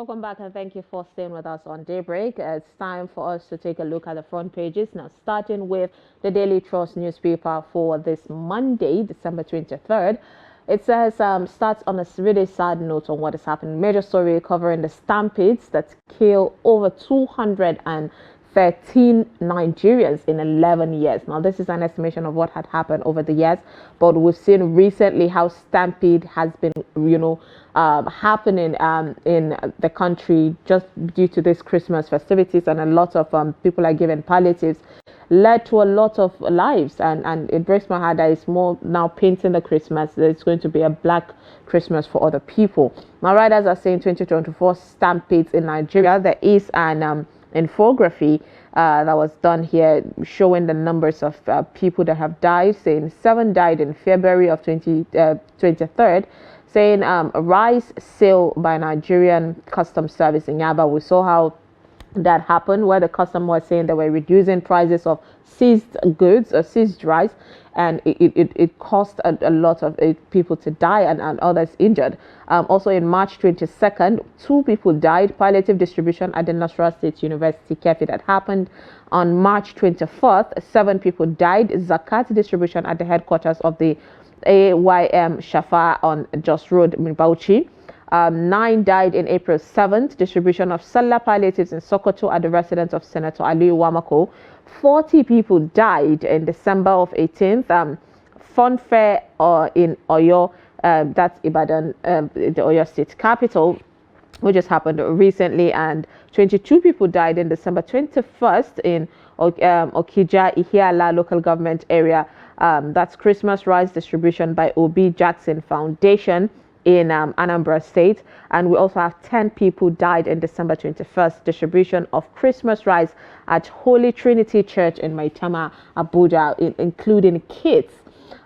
Welcome back and thank you for staying with us on Daybreak. It's time for us to take a look at the front pages. Now, starting with the Daily Trust newspaper for this Monday, December 23rd. It says, starts on a really sad note on what is happening. Major story covering the Stampedes that kill over 213 Nigerians in 11 years. Now, this is an estimation of what had happened over the years, but we've seen recently how Stampede has been, happening in the country just due to this Christmas festivities, and a lot of people are given palliatives, led to a lot of lives, and it breaks my heart that it's more now painting the Christmas that it's going to be a black Christmas for other people. Now, writers are saying 2024 Stampedes in Nigeria. There is an infography that was done here showing the numbers of people that have died, saying 7 died in February of 23rd, saying rice sale by Nigerian Customs Service in Yaba. We saw how that happened, where the customer was saying they were reducing prices of seized goods or seized rice, and it cost a lot of people to die and others injured. Also in March 22nd, 2 people died. Palliative distribution at the Nasarawa State University Kefi that happened. On March 24th, 7 people died. Zakat distribution at the headquarters of the AYM Shafa on Jos Road in Bauchi. 9 died in April 7th. Distribution of Salah palliatives in Sokoto at the residence of Senator Aliyu Wamako. 40 people died in December of 18th. Fun fair in Oyo, that's Ibadan, the Oyo State capital, which just happened recently, and 22 people died in December 21st in Okija Ihiala local government area. That's Christmas rice distribution by Obi Jackson Foundation in Anambra State. And we also have 10 people died in December 21st, distribution of Christmas rice at Holy Trinity Church in Maitama, Abuja, including kids.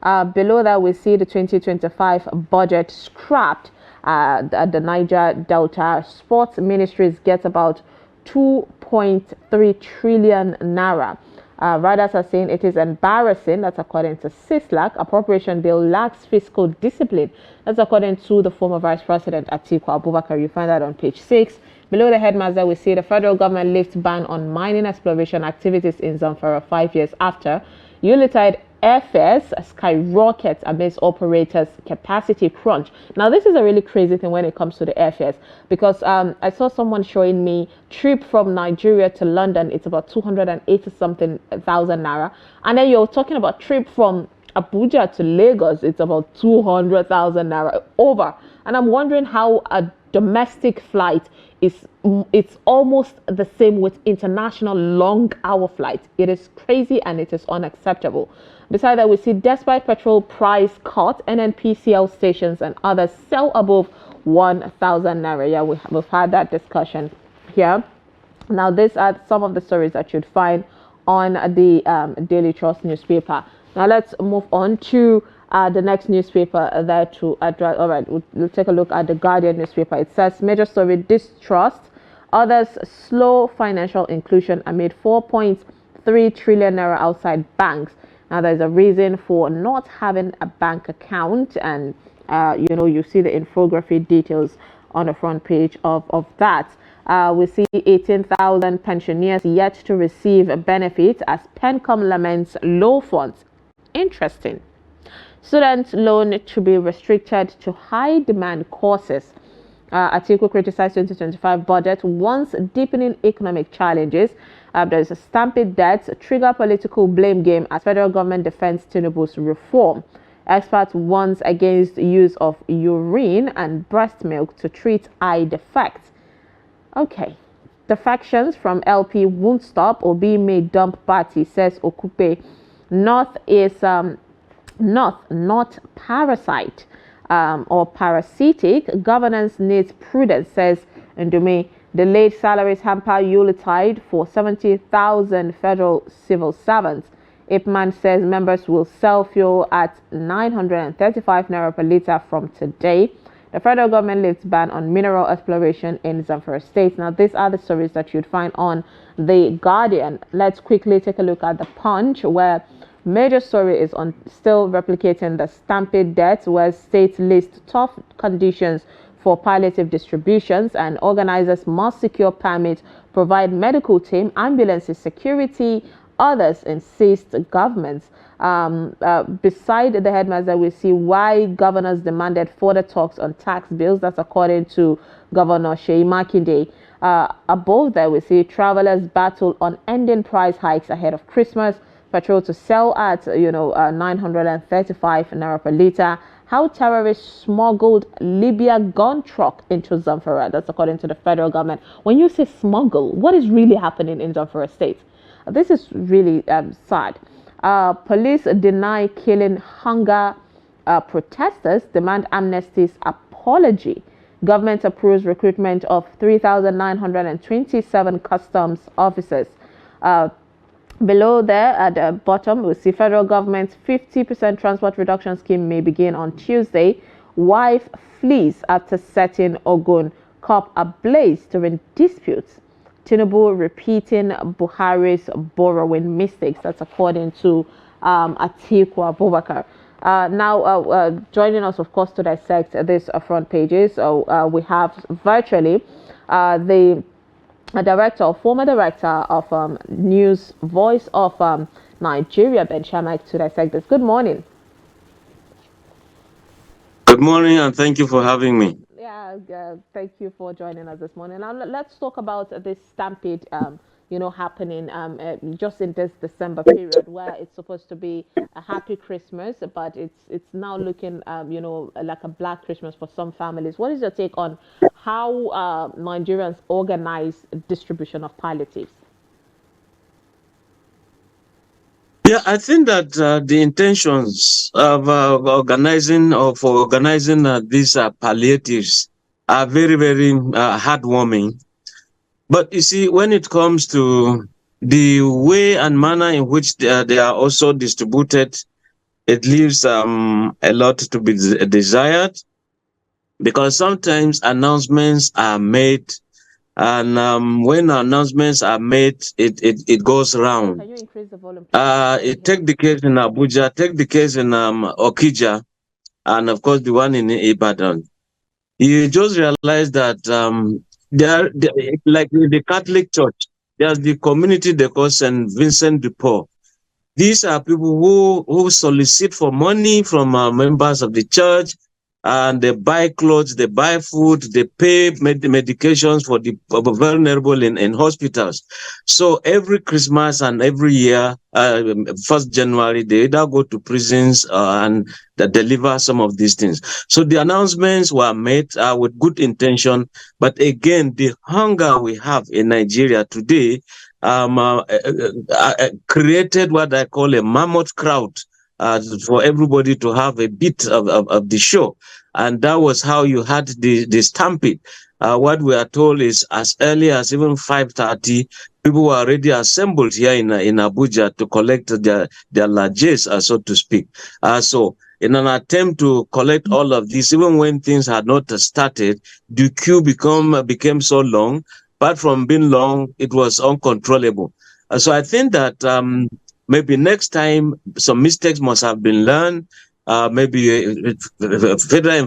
Below that, we see the 2025 budget scrapped. The Niger Delta Sports Ministries gets about 2.3 trillion naira. Writers are saying it is embarrassing. That's according to CISLAC. Appropriation bill lacks fiscal discipline. That's according to the former Vice President Atiku Abubakar. You find that on page 6. Below the headmaster, we see the federal government lifts ban on mining exploration activities in Zamfara 5 years after. Unitide airfares skyrocket amidst operators' capacity crunch. Now, this is a really crazy thing when it comes to the airfares, because I saw someone showing me trip from Nigeria to London. It's about 280 something thousand naira, and then you're talking about trip from Abuja to Lagos. It's about 200,000 naira over, and I'm wondering how a domestic flight it's almost the same with international long hour flights. It is crazy and it is unacceptable. Besides that, we see despite petrol price cut, NNPCL stations and others sell above 1,000 naira. Yeah, we've had that discussion here. Now, these are some of the stories that you'd find on the Daily Trust newspaper. Now, let's move on to the next newspaper there to address. All right, we'll take a look at the Guardian newspaper. It says major story distrust, others slow financial inclusion amid 4.3 trillion naira outside banks. Now, there's a reason for not having a bank account, and you see the infographic details on the front page of that. We see 18,000 pensioners yet to receive benefits as Pencom laments low funds. Interesting. Student loan to be restricted to high demand courses. Atiku criticized 2025 budget, once deepening economic challenges. There is a stampede debt, trigger political blame game as federal government defends Tinubu's reform. Experts warns against use of urine and breast milk to treat eye defects. Okay. Defections from LP won't stop. Obi may dump party, says Okupe. North is not parasite or parasitic. Governance needs prudence, says Ndume. Delayed salaries hamper Yuletide for 70,000 federal civil servants. Ipman says members will sell fuel at 935 naira per litre from today. The federal government lifts ban on mineral exploration in Zamfara State. Now, these are the stories that you'd find on The Guardian. Let's quickly take a look at The Punch, where major story is on still replicating the Stampede deaths, where states list tough conditions for palliative distributions, and organizers must secure permits, provide medical team, ambulances, security. Others insist governments. Beside the headmaster, we see why governors demanded further talks on tax bills. That's according to Governor Sheyi Makinde. Above that, we see travelers battle on ending price hikes ahead of Christmas. Petrol to sell at 935 naira per liter. How terrorists smuggled Libya gun truck into Zamfara. That's according to the federal government. When you say smuggle, what is really happening in Zamfara state? This is really sad. Police deny killing hunger protesters, demand amnesty's apology. Government approves recruitment of 3,927 customs officers. Below there at the bottom, we see federal government's 50% transport reduction scheme may begin on Tuesday. Wife flees after setting Ogun Cup ablaze during disputes. Tinubu repeating Buhari's borrowing mistakes. That's according to Atiku Abubakar. Now, joining us, of course, to dissect these front pages, we have virtually the former director of News Voice of Nigeria, Ben Shamak, to dissect this. Good morning. Good morning, and thank you for having me. Yeah, thank you for joining us this morning. Now let's talk about this stampede, happening just in this December period where it's supposed to be a happy Christmas, but it's now looking, like a black Christmas for some families. What is your take on how Nigerians organize distribution of palliatives? Yeah, I think that the intentions of organizing or for organizing these palliatives are very, very heartwarming. But you see, when it comes to the way and manner in which they are also distributed, it leaves a lot to be desired, because sometimes announcements are made, and when announcements are made, it goes round. Can you increase the volume, please? Take the case in Abuja, take the case in Okija, and of course the one in Ibadan. You just realize that there, like in the Catholic Church, there's the community they call St. Vincent de Paul. These are people who solicit for money from members of the church, and they buy clothes, they buy food, they pay medications for the vulnerable in hospitals. So every Christmas and every year, 1st January, they either go to prisons and they deliver some of these things. So the announcements were made with good intention, but again, the hunger we have in Nigeria today created what I call a mammoth crowd for everybody to have a bit of the show. And that was how you had the stampede. What we are told is as early as even 5:30, people were already assembled here in Abuja to collect their largesse, so to speak. So in an attempt to collect all of this, even when things had not started, the queue became so long. Apart from being long, it was uncontrollable. So I think that maybe next time some mistakes must have been learned. Maybe federal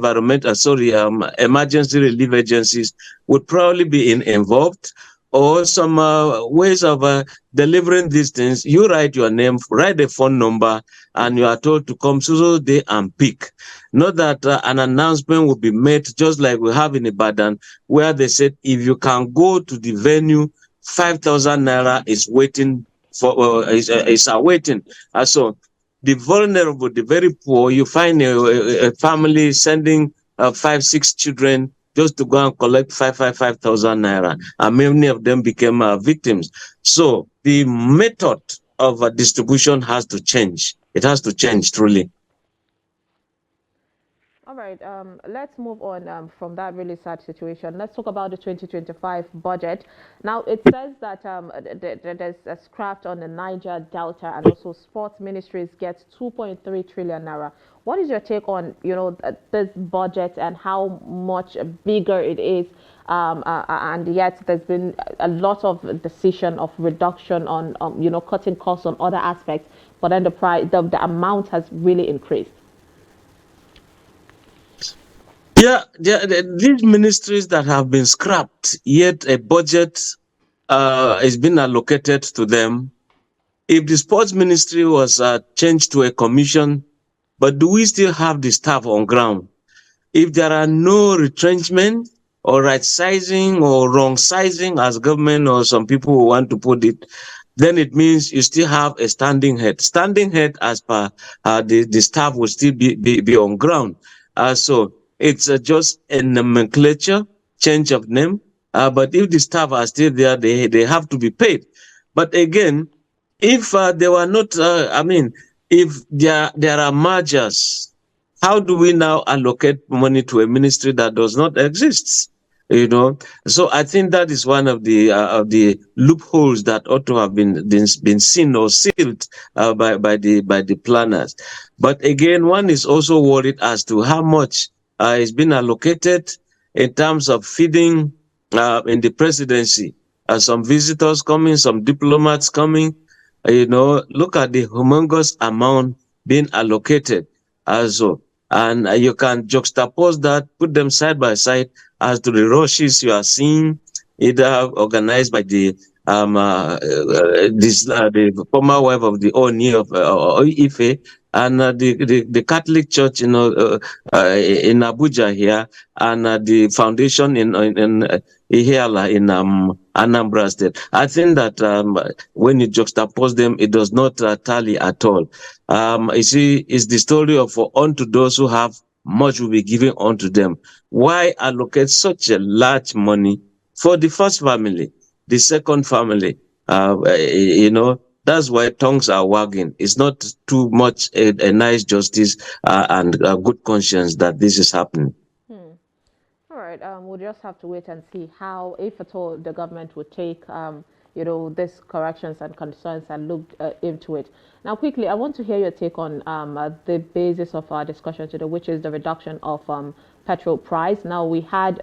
emergency relief agencies would probably be involved, or some ways of delivering these things. You write your name, write a phone number, and you are told to come so day and pick. Not that an announcement will be made just like we have in Ibadan, where they said if you can go to the venue, 5,000 naira is waiting for is awaiting. So the vulnerable, the very poor, you find a family sending 5, 6 children just to go and collect 5,000 naira, and many of them became victims. So the method of distribution has to change. It has to change truly. All right, let's move on from that really sad situation. Let's talk about the 2025 budget. Now, it says that there's a scrapped on the Niger Delta, and also sports ministries get 2.3 trillion naira. What is your take on, this budget and how much bigger it is? And yet there's been a lot of decision of reduction on, cutting costs on other aspects, but then the amount has really increased. these ministries that have been scrapped, yet a budget is being allocated to them. If the sports ministry was changed to a commission, but do we still have the staff on ground? If there are no retrenchment or right sizing or wrong sizing, as government or some people who want to put it, then it means you still have a standing head. Standing head, as per the staff, will still be on ground. So it's just a nomenclature, change of name. But if the staff are still there, they have to be paid. But again, if they were not, if there are mergers, how do we now allocate money to a ministry that does not exist? You know, so I think that is one of the loopholes that ought to have been seen or sealed by the planners. But again, one is also worried as to how much is being allocated in terms of feeding in the presidency. Some visitors coming, some diplomats coming. Look at the humongous amount being allocated. Also, and you can juxtapose that, put them side by side as to the rushes you are seeing, either organized by the the former wife of the Oni of Ife, and the Catholic Church, in Abuja here, and the foundation in Ihiala in Anambra State. I think that when you juxtapose them, it does not tally at all. You see, it's the story of unto those who have much will be given unto them. Why allocate such a large money for the first family, the second family? That's why tongues are wagging. It's not too much a nice justice and a good conscience that this is happening. All right, we'll just have to wait and see how, if at all, the government would take, these corrections and concerns and look into it. Now, quickly, I want to hear your take on the basis of our discussion today, which is the reduction of petrol price. Now, we had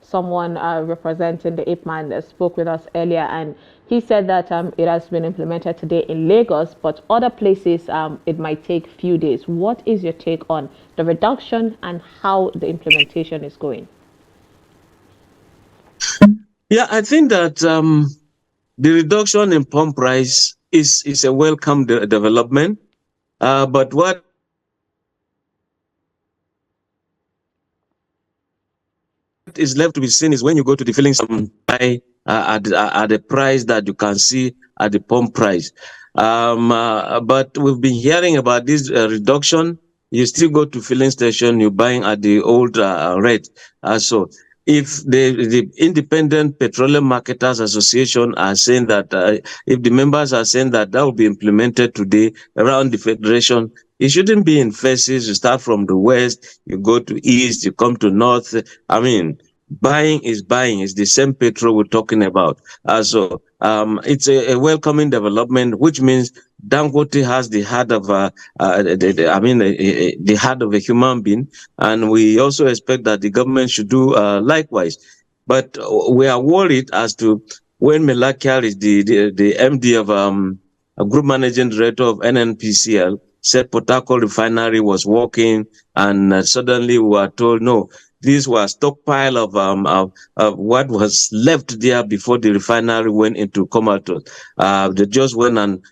someone representing the IPMAN spoke with us earlier, and he said that it has been implemented today in Lagos, but other places it might take few days. What is your take on the reduction and how the implementation is going? Yeah, I think that the reduction in pump price is a welcome development. But what is left to be seen is when you go to the filling station, buy at the price that you can see at the pump price. But we've been hearing about this reduction. You still go to filling station, you're buying at the old rate. So if the Independent Petroleum Marketers Association are saying that, if the members are saying that that will be implemented today around the federation, it shouldn't be in phases. You start from the west, you go to east, you come to north. I mean, buying is buying. It's the same petrol we're talking about. So it's a welcoming development, which means Dangote has the heart of the heart of a human being, and we also expect that the government should do likewise. But we are worried as to when Melakia is the MD of a group managing director of NNPCL, said Port Harcourt refinery was working, and suddenly we were told no. These were stockpile of what was left there before the refinery went into comatose. They just went and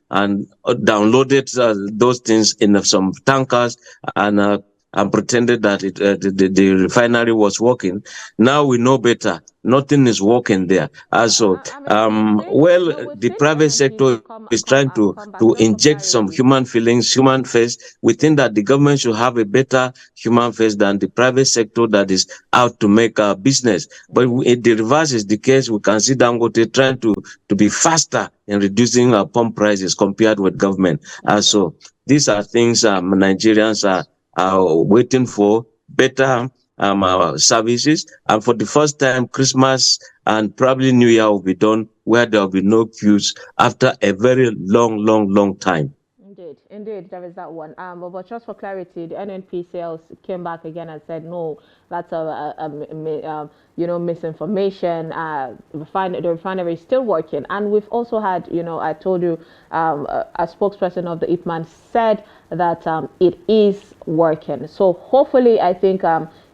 downloaded those things in some tankers and pretended that the refinery was working. Now we know better. Nothing is working there. The private sector is trying to inject some human feelings, human face. We think that the government should have a better human face than the private sector that is out to make a business. But if the reverse is the case, we can see Dangote trying to be faster in reducing pump prices compared with government. So these are things Nigerians are waiting for, better services. And for the first time, Christmas and probably New Year will be done where there will be no queues after a very long time. Indeed, there is that one. But just for clarity, the NNPCL came back again and said no, that's misinformation. The refinery is still working, and we've also had, I told you, a spokesperson of the IPMAN said that it is working. So hopefully, I think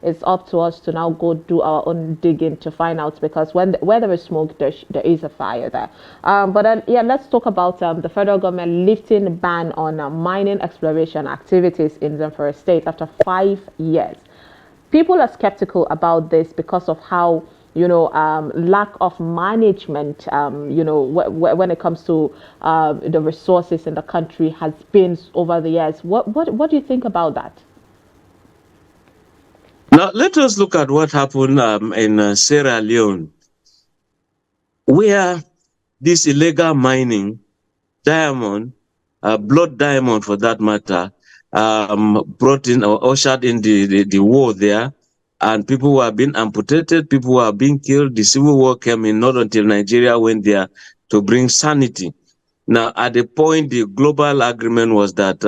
it's up to us to now go do our own digging to find out, because where there is smoke, there is a fire there. But then, yeah, let's talk about the federal government lifting the ban on mining exploration activities in Zamfara State after 5 years. People are skeptical about this because of how, lack of management, when it comes to the resources in the country has been over the years. What do you think about that? Now, let us look at what happened in Sierra Leone, where this illegal mining, diamond, blood diamond for that matter, brought in or ushered in the war there, and people were being amputated, people were being killed. The civil war came in not until Nigeria went there to bring sanity. Now, at the point, the global agreement was that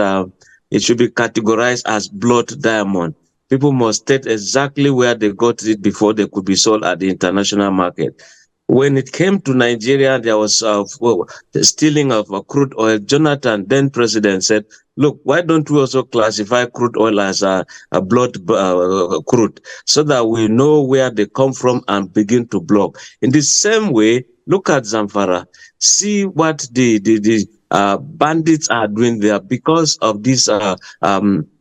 it should be categorized as blood diamond. People must state exactly where they got it before they could be sold at the international market. When it came to Nigeria, there was the stealing of crude oil. Jonathan, then president, said, look, why don't we also classify crude oil as a blood crude so that we know where they come from and begin to block? In the same way, look at Zamfara. See what the bandits are doing there because of this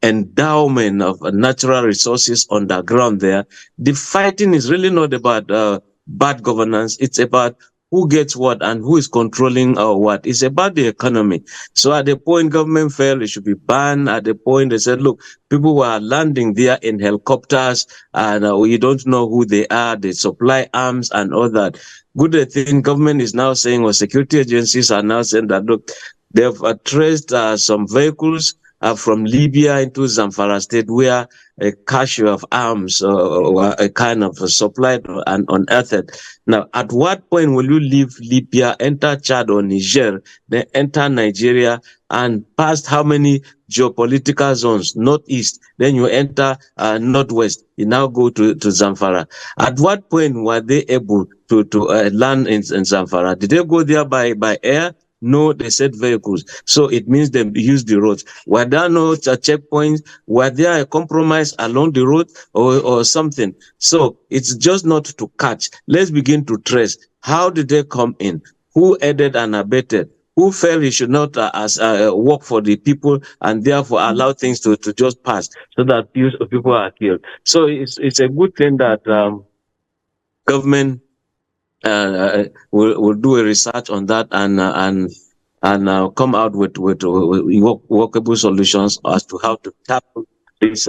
endowment of natural resources underground there. The fighting is really not about bad governance. It's about who gets what and who is controlling what. It's about the economy. So at the point government felt it should be banned. At the point they said, look, people were landing there in helicopters and you don't know who they are. They supply arms and all that. Good thing government is now saying, or security agencies are now saying that, look, they've traced some vehicles from Libya into Zamfara state where a cache of arms or a kind of supplied and unearthed. Now, at what point will you leave Libya, enter Chad or Niger, then enter Nigeria, and past how many geopolitical zones, northeast, then you enter northwest, you now go to Zamfara. At what point were they able to land in Zamfara? Did they go there by air? No, they said vehicles. So it means they use the roads. Were there no checkpoints? Were there a compromise along the road or something? So it's just not to catch. Let's begin to trace. How did they come in? Who aided and abetted? Who felt he should not work for the people and therefore allow things to just pass so that people are killed? So it's a good thing that government will do a research on that and come out with workable solutions as to how to tackle this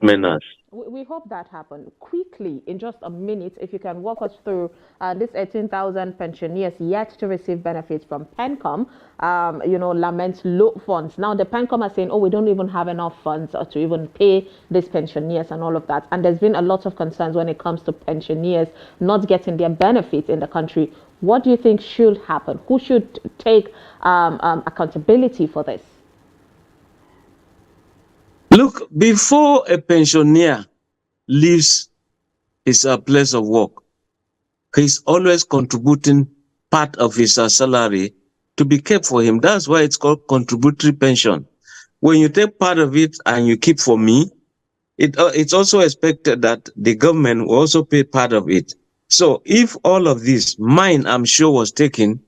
menace. We hope that happen quickly in just a minute. If you can walk us through this 18,000 pensioners yet to receive benefits from PENCOM, lament low funds. Now the PENCOM are saying, oh, we don't even have enough funds to even pay these pensioners and all of that. And there's been a lot of concerns when it comes to pensioners not getting their benefits in the country. What do you think should happen? Who should take accountability for this? Look, before a pensioner leaves his place of work, he's always contributing part of his salary to be kept for him. That's why it's called contributory pension. When you take part of it and you keep for me, it's also expected that the government will also pay part of it. So if all of this, mine, I'm sure, was taken,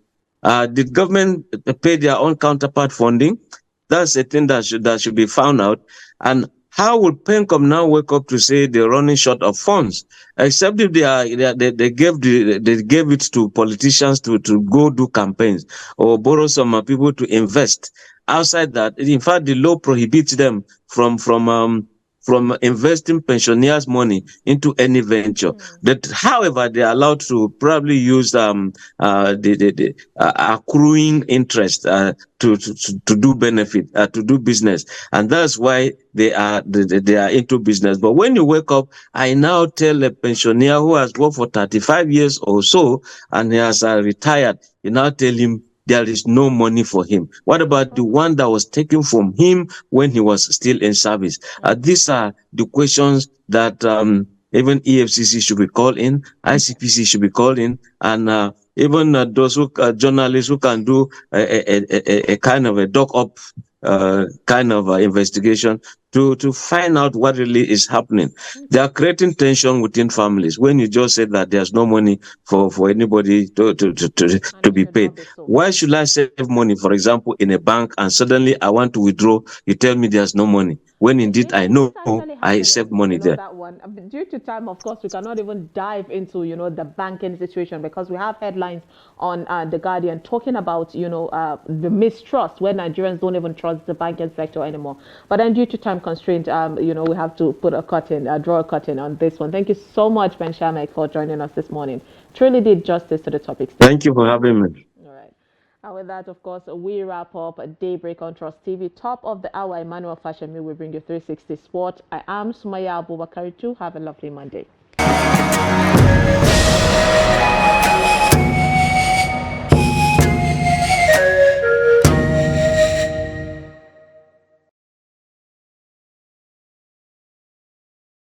did government pay their own counterpart funding? That's a thing that should be found out. And how will PENCOM now wake up to say they're running short of funds? Except if they gave it to politicians to go do campaigns or borrow some people to invest. Outside that, in fact, the law prohibits them from investing pensioners' money into any venture. That, however, they are allowed to probably use the accruing interest to do benefit, to do business, and that's why they are into business. But when you wake up, I now tell a pensioner who has worked for 35 years or so and he has retired, you now tell him there is no money for him. What about the one that was taken from him when he was still in service? These are the questions that even EFCC should be called in, ICPC should be called in, and even those journalists who can do a kind of a dog-up kind of investigation to find out what really is happening. They are creating tension within families when you just say that there's no money for anybody And to it be should paid. not be so. Why should I save money, for example, in a bank, and suddenly I want to withdraw, you tell me there's no money, when indeed I It is know actually I saved happening, money there. that one. Due to time, of course, we cannot even dive into, the banking situation, because we have headlines on The Guardian talking about, the mistrust, where Nigerians don't even trust the banking sector anymore. But then due to time constraint, we have to put a curtain, draw a curtain on this one. Thank you so much, Ben Shamek, for joining us this morning. Truly did justice to the topics. Thank you for having me. All right. And with that, of course, we wrap up Daybreak on Trust TV. Top of the hour, Emmanuel Fashemi will bring you 360 Sport. I am Sumaya Abubakar too. Have a lovely Monday.